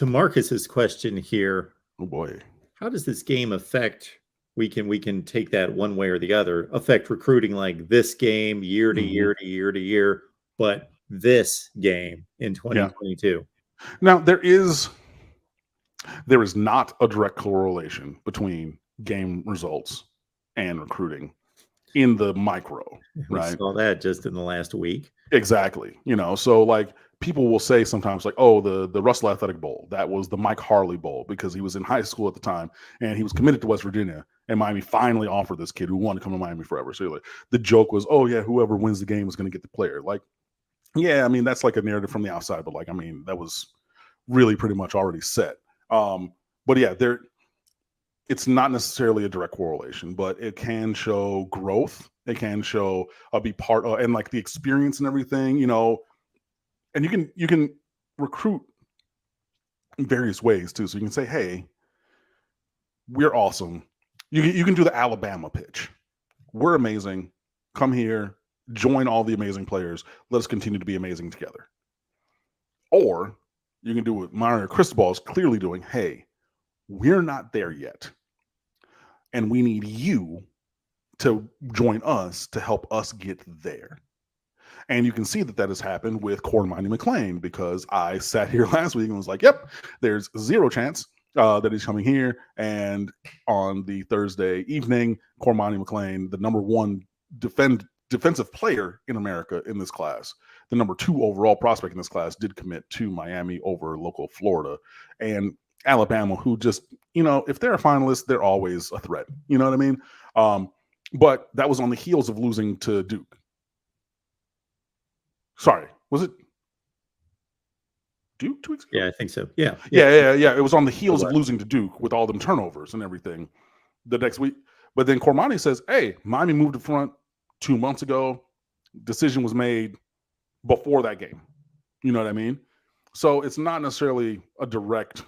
To Marcus's question here, Oh boy. how does this game affect? We can take that one way or the other. Affect recruiting like this game year to year to year to year, but this game in 2022. Now there is not a direct correlation between game results and recruiting in the micro, We right? saw that just in the last week. Exactly. So like people will say sometimes like, oh, the Russell Athletic Bowl, that was the Mike Harley Bowl because he was in high school at the time and he was committed to West Virginia and Miami finally offered this kid who wanted to come to Miami forever. So like, the joke was, oh yeah, whoever wins the game is going to get the player. Like, yeah, I mean, that's like a narrative from the outside, but like, I mean, that was really pretty much already set. But yeah, it's not necessarily a direct correlation, but it can show growth. It can show be part of, and like the experience and everything, and you can recruit in various ways too. So you can say, hey, we're awesome. You can do the Alabama pitch. We're amazing. Come here, join all the amazing players. Let us continue to be amazing together. Or you can do what Mario Cristobal is clearly doing. Hey, we're not there yet. And we need you to join us to help us get there. And you can see that has happened with Cormani McClain because I sat here last week and was like, yep, there's zero chance that he's coming here. And on the Thursday evening, Cormani McClain, the number one defensive player in America in this class, the number 2 overall prospect in this class, did commit to Miami over local Florida. And Alabama, who just, if they're a finalist, they're always a threat. You know what I mean? But that was on the heels of losing to Duke. Sorry, was it Duke 2 weeks ago? Yeah, I think so. Yeah. It was on the heels of losing to Duke with all them turnovers and everything the next week. But then Cormani says, hey, Miami moved to front 2 months ago. Decision was made before that game. You know what I mean? So it's not necessarily a direct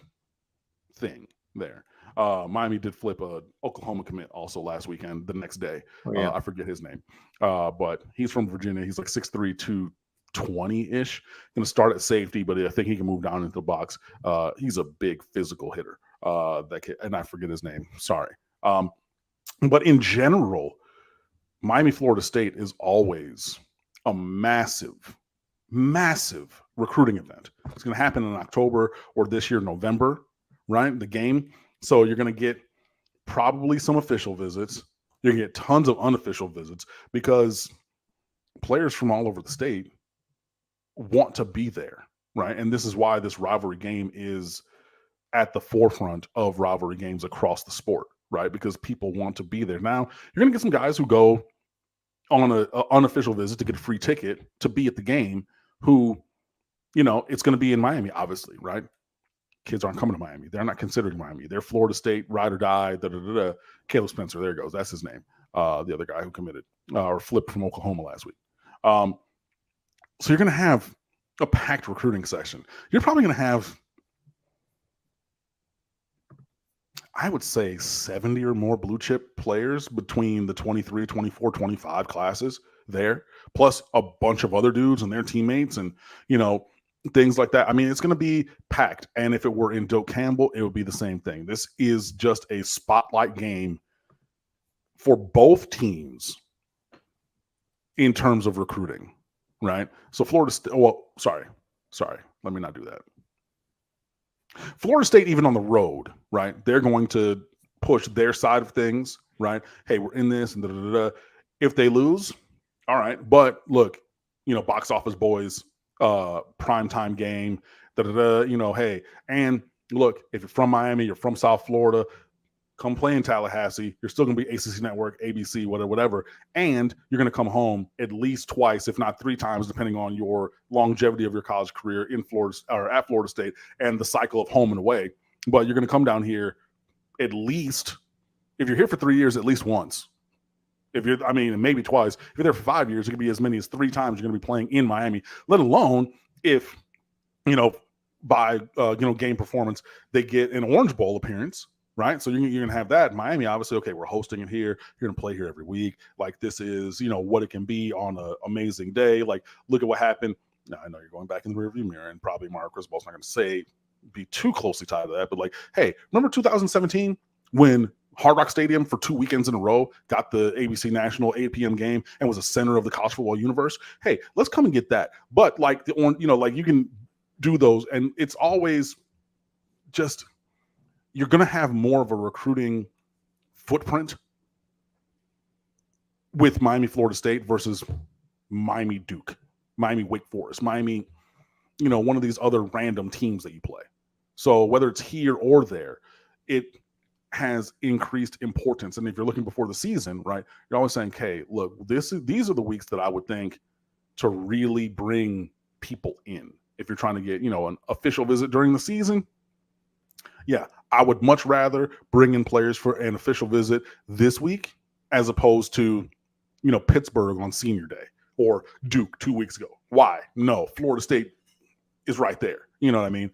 thing there. Miami did flip a Oklahoma commit also last weekend, the next day. I forget his name. But he's from Virginia. He's like 6'3", 220-ish. Going to start at safety, but I think he can move down into the box. He's a big physical hitter. And I forget his name. Sorry. But in general, Miami, Florida State is always a massive recruiting event. It's going to happen in October or this year, November, right? The game. So you're going to get probably some official visits. You're going to get tons of unofficial visits because players from all over the state want to be there, right? And this is why this rivalry game is at the forefront of rivalry games across the sport, right? Because people want to be there. Now, you're going to get some guys who go on an unofficial visit to get a free ticket to be at the game who, it's going to be in Miami, obviously, right? Kids aren't coming to Miami. They're not considering Miami. They're Florida State, ride or die, Caleb Spencer, there goes. That's his name. The other guy who committed or flipped from Oklahoma last week. So you're going to have a packed recruiting session. You're probably going to have, I would say, 70 or more blue chip players between the 23, 24, 25 classes there, plus a bunch of other dudes and their teammates and, things like that. I mean, it's going to be packed. And if it were in Doak Campbell, it would be the same thing. This is just a spotlight game for both teams in terms of recruiting, right? So Florida State, sorry. Let me not do that. Florida State, even on the road, right? They're going to push their side of things, right? Hey, we're in this and da-da-da-da. If they lose, all right. But look, box office boys, primetime game, hey, and look, if you're from Miami, you're from South Florida, come play in Tallahassee. You're still going to be ACC Network, ABC, whatever. And you're going to come home at least twice, if not 3 times, depending on your longevity of your college career in Florida or at Florida State and the cycle of home and away. But you're going to come down here at least, if you're here for 3 years, at least once. Maybe twice. If you're there for 5 years, it could be as many as 3 times you're going to be playing in Miami, let alone if, by, game performance, they get an Orange Bowl appearance, right? So you're going to have that. Miami, obviously, okay, we're hosting it here. You're going to play here every week. Like, this is, what it can be on an amazing day. Like, look at what happened. Now, I know you're going back in the rearview mirror, and probably Mark Cristobal's not going to say be too closely tied to that, but like, hey, remember 2017 when Hard Rock Stadium for 2 weekends in a row got the ABC National 8 p.m. game and was a center of the college football universe? Hey, let's come and get that. But like like you can do those, and it's always just you're going to have more of a recruiting footprint with Miami, Florida State versus Miami, Duke, Miami, Wake Forest, Miami, one of these other random teams that you play. So whether it's here or there, it has increased importance. And if you're looking before the season, right, you're always saying, okay, look, these are the weeks that I would think to really bring people in. If you're trying to get, an official visit during the season, yeah, I would much rather bring in players for an official visit this week as opposed to, Pittsburgh on senior day or Duke 2 weeks ago. Why? No, Florida State is right there. You know what I mean?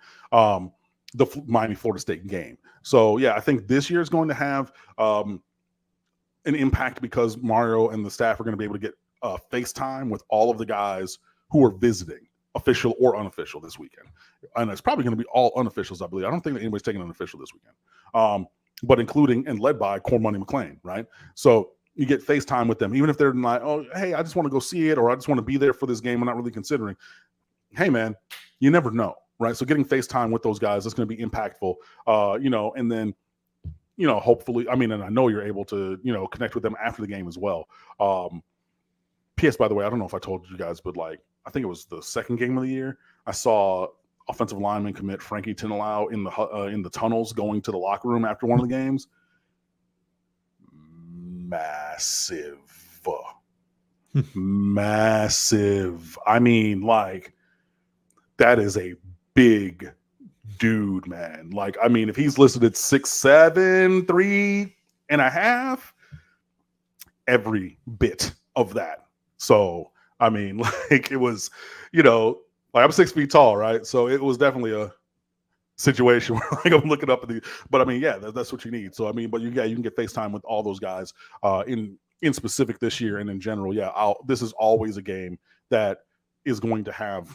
The Miami Florida State game. So yeah, I think this year is going to have an impact because Mario and the staff are going to be able to get FaceTime with all of the guys who are visiting, official or unofficial, this weekend. And it's probably going to be all unofficials, I believe. I don't think that anybody's taking an official this weekend, but including and led by Cormoney McClain, right? So you get FaceTime with them, even if they're like, oh, hey, I just want to go see it, or I just want to be there for this game. I'm not really considering. Hey, man, you never know, right? So getting FaceTime with those guys is going to be impactful, and then, hopefully, and I know you're able to, connect with them after the game as well. P.S., by the way, I don't know if I told you guys, but like, I think it was the second game of the year, I saw offensive lineman commit Frankie Tinalau in the tunnels going to the locker room after one of the games. Massive. I mean, like, that is a big dude, man. Like, if he's listed at 6'7", 3.5, every bit of that. So, like, it was, like, I'm 6 feet tall, right? So it was definitely a situation where, like, I'm looking up at but yeah, that's what you need. So, but you can get FaceTime with all those guys in specific this year, and in general, yeah, this is always a game that is going to have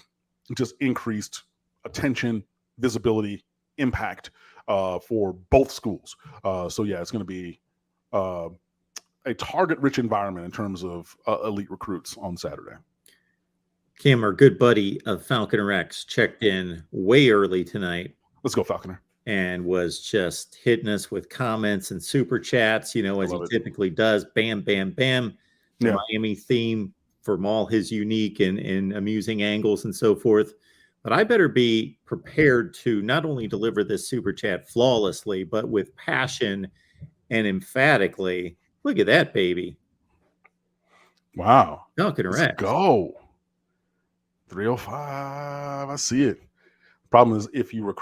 just increased attention, visibility, impact for both schools. So yeah, it's going to be a target-rich environment in terms of elite recruits on Saturday. Kim, our good buddy of Falconer X, checked in way early tonight. Let's go, Falconer. And was just hitting us with comments and super chats, as he typically does. Bam, bam, bam. The Miami theme from all his unique and amusing angles and so forth. But I better be prepared to not only deliver this super chat flawlessly, but with passion and emphatically. Look at that, baby. Wow. Falconer X. Go. 305. I see it. Problem is, if your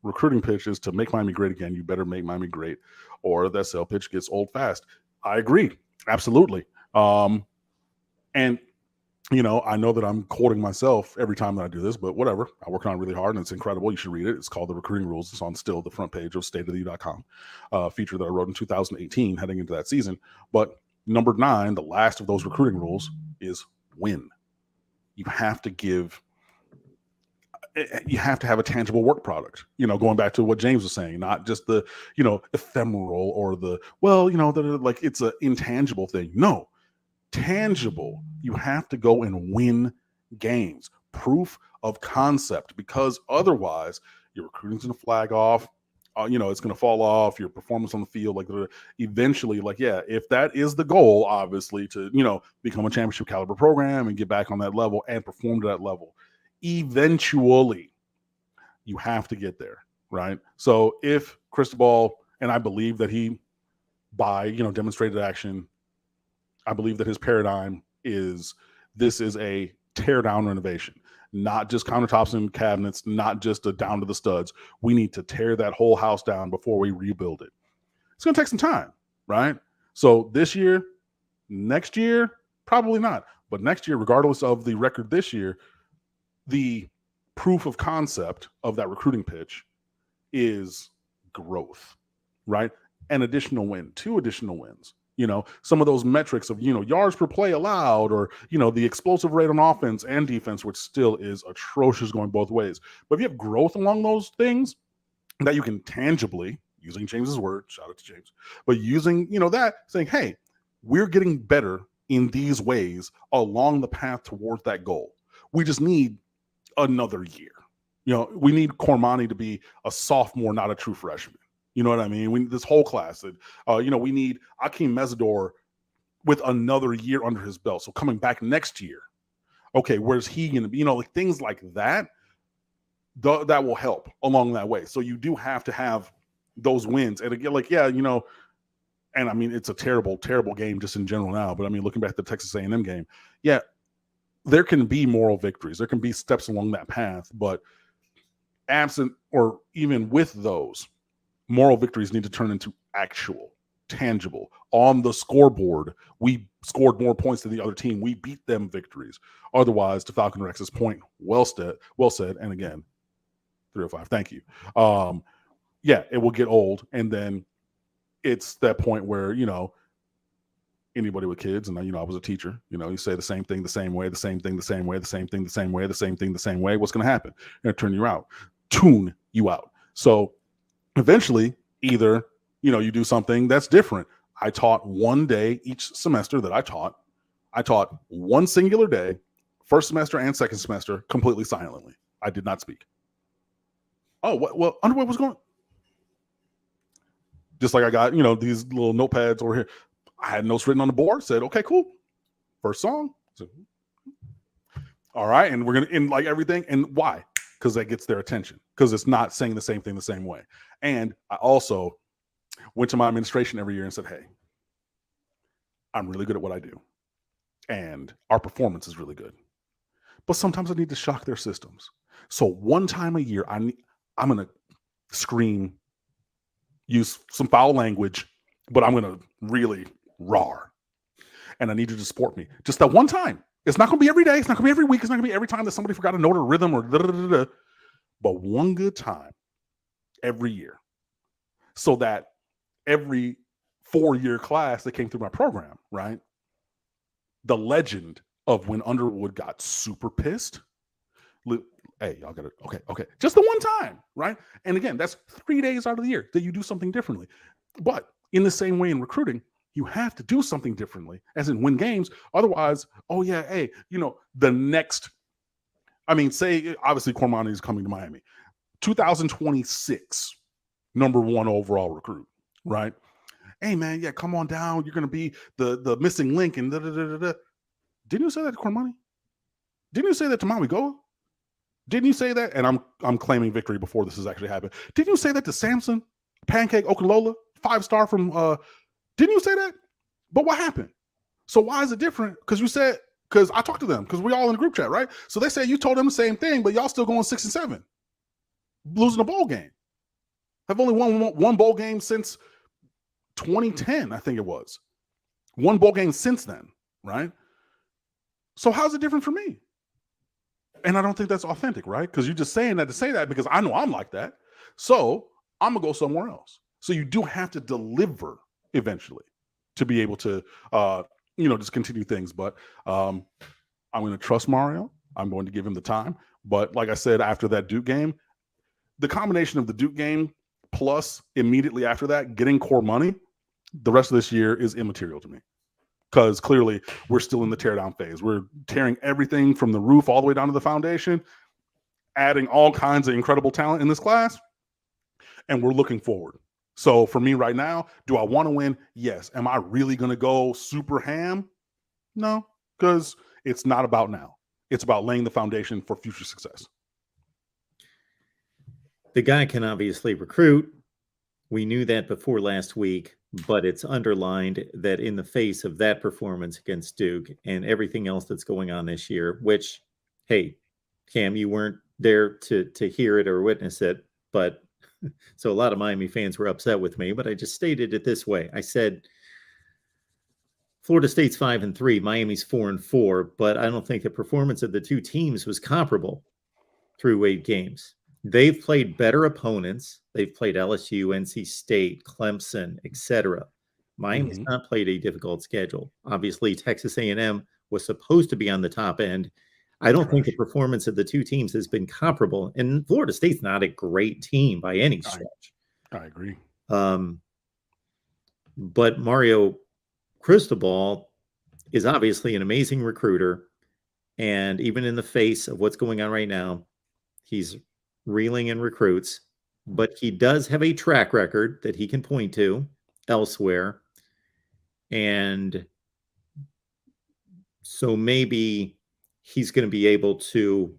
recruiting pitch is to make Miami great again, you better make Miami great, or that sell pitch gets old fast. I agree. Absolutely. And I know that I'm quoting myself every time that I do this, but whatever. I worked on it really hard, and it's incredible. You should read it. It's called The Recruiting Rules. It's on still the front page of stateoftheu.com, feature that I wrote in 2018 heading into that season. But number 9, the last of those recruiting rules, is win. You have to have a tangible work product, going back to what James was saying, not just the, ephemeral or like it's an intangible thing. No, tangible. You have to go and win games, proof of concept, because otherwise your recruiting's going to flag off. It's going to fall off. Your performance on the field, like eventually, if that is the goal, obviously, to become a championship caliber program and get back on that level and perform to that level, eventually you have to get there, right? So if Cristobal, and I believe that he, by demonstrated action, I believe that his paradigm is this is a tear down renovation. Not just countertops and cabinets, not just a down to the studs. We need to tear that whole house down before we rebuild it. It's going to take some time, right? So this year, next year, probably not. But next year, regardless of the record this year, the proof of concept of that recruiting pitch is growth, right? An additional win, 2 additional wins. some of those metrics of, yards per play allowed, or, the explosive rate on offense and defense, which still is atrocious going both ways. But if you have growth along those things that you can tangibly, using James's word, shout out to James, but using, that, saying, hey, we're getting better in these ways along the path towards that goal. We just need another year. We need Cormani to be a sophomore, not a true freshman. You know what I mean? We need this whole class. We need Akeem Mesidor with another year under his belt. So coming back next year, okay, where's he going to be? Like things like that, that will help along that way. So you do have to have those wins. And again, and I mean, it's a terrible, terrible game just in general now. But I mean, looking back at the Texas A&M game, yeah, there can be moral victories. There can be steps along that path. But absent or even with those, moral victories need to turn into actual, tangible. On the scoreboard, we scored more points than the other team. We beat them victories. Otherwise, to Falcon Rex's point, well said. And again, 305, thank you. Yeah, it will get old. And then it's that point where, anybody with kids, and I was a teacher, you say the same thing the same way, the same thing the same way, the same thing the same way, the same thing the same way. What's going to happen? They're going to tune you out. So eventually, either, you do something that's different. I taught one day each semester that I taught one singular day, first semester and second semester, completely silently. I did not speak. Oh, well, underway was going. Just like I got, these little notepads over here. I had notes written on the board, said, okay, cool. First song. So, all right. And we're going to end like everything. And why? Because that gets their attention. Because it's not saying the same thing the same way. And I also went to my administration every year and said, hey, I'm really good at what I do. And our performance is really good. But sometimes I need to shock their systems. So one time a year, I'm going to scream, use some foul language, but I'm going to really roar. And I need you to support me. Just that one time. It's not going to be every day. It's not going to be every week. It's not going to be every time that somebody forgot a note or rhythm or da-da-da-da-da. But one good time every year. So that every 4-year class that came through my program, right? The legend of when Underwood got super pissed. Hey, y'all got it. Okay. Just the one time, right? And again, that's 3 days out of the year that you do something differently. But in the same way in recruiting, you have to do something differently, as in win games. Otherwise, oh yeah, hey, the next, say, obviously Cormani is coming to Miami. 2026, number 1 overall recruit, right? Hey man, yeah, come on down. You're going to be the missing link and da-da-da-da-da. Didn't you say that to Cormani? Didn't you say that to Maui Goa? Didn't you say that? And I'm claiming victory before this has actually happened. Didn't you say that to Samson, Pancake Okunlola, 5-star from didn't you say that? But what happened? So why is it different? Because I talked to them, because we all in the group chat, right? So they said you told them the same thing, but y'all still going 6-7, losing a bowl game. I've only won one bowl game since 2010, I think it was. One bowl game since then, right? So how's it different for me? And I don't think that's authentic, right? Because you're just saying that to say that because I know I'm like that. So I'm going to go somewhere else. So you do have to deliver eventually to be able to, just continue things. But I'm going to trust Mario. I'm going to give him the time. But like I said, after that Duke game, the combination of the Duke game plus immediately after that, getting core money, the rest of this year is immaterial to me. Because clearly we're still in the teardown phase. We're tearing everything from the roof all the way down to the foundation, adding all kinds of incredible talent in this class, and we're looking forward. So for me right now, do I want to win? Yes. Am I really going to go super ham? No, because it's not about now. It's about laying the foundation for future success. The guy can obviously recruit. We knew that before last week, but it's underlined that in the face of that performance against Duke and everything else that's going on this year, which, hey, Cam, you weren't there to hear it or witness it, but so a lot of Miami fans were upset with me, but I just stated it this way. I said, Florida State's 5-3, Miami's 4-4, but I don't think the performance of the two teams was comparable through 8 games. They've played better opponents. They've played LSU, NC State, Clemson, etc. Miami's not played a difficult schedule. Obviously, Texas A&M was supposed to be on the top end. I don't think the performance of the two teams has been comparable. And Florida State's not a great team by any stretch. I agree. But Mario Cristobal is obviously an amazing recruiter. And even in the face of what's going on right now, he's reeling in recruits. But he does have a track record that he can point to elsewhere. And so maybe he's going to be able to,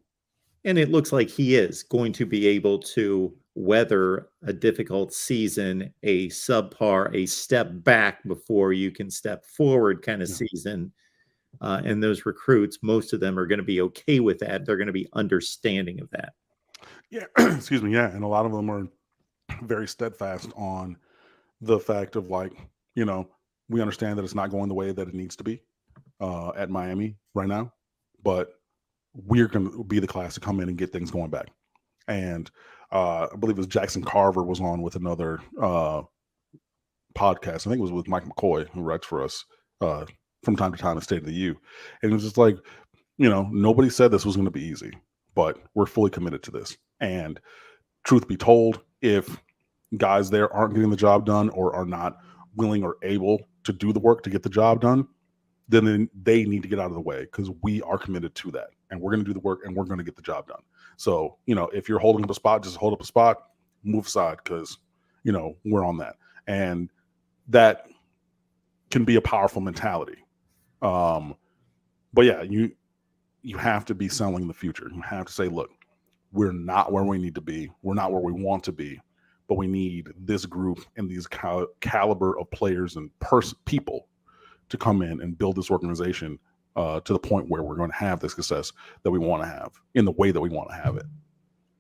and it looks like he is going to be able to weather a difficult season, a subpar, a step back before you can step forward kind of season. And those recruits, most of them are going to be okay with that. They're going to be understanding of that. Yeah. Excuse me. Yeah. And a lot of them are very steadfast on the fact of like, you know, we understand that it's not going the way that it needs to be at Miami right now, but we're going to be the class to come in and get things going back. And I believe it was Jackson Carver was on with another podcast. I think it was with Mike McCoy, who writes for us from time to time in State of the U. And it was just like, you know, nobody said this was going to be easy, but we're fully committed to this. And truth be told, if guys there aren't getting the job done or are not willing or able to do the work to get the job done, then they need to get out of the way, because we are committed to that. And we're going to do the work and we're going to get the job done. So, you know, if you're holding up a spot, just hold up a spot, move aside, because, you know, we're on that. And that can be a powerful mentality. But yeah, you have to be selling the future. You have to say, look, we're not where we need to be. We're not where we want to be, but we need this group and these caliber of players and people to come in and build this organization to the point where we're going to have the success that we want to have in the way that we want to have it.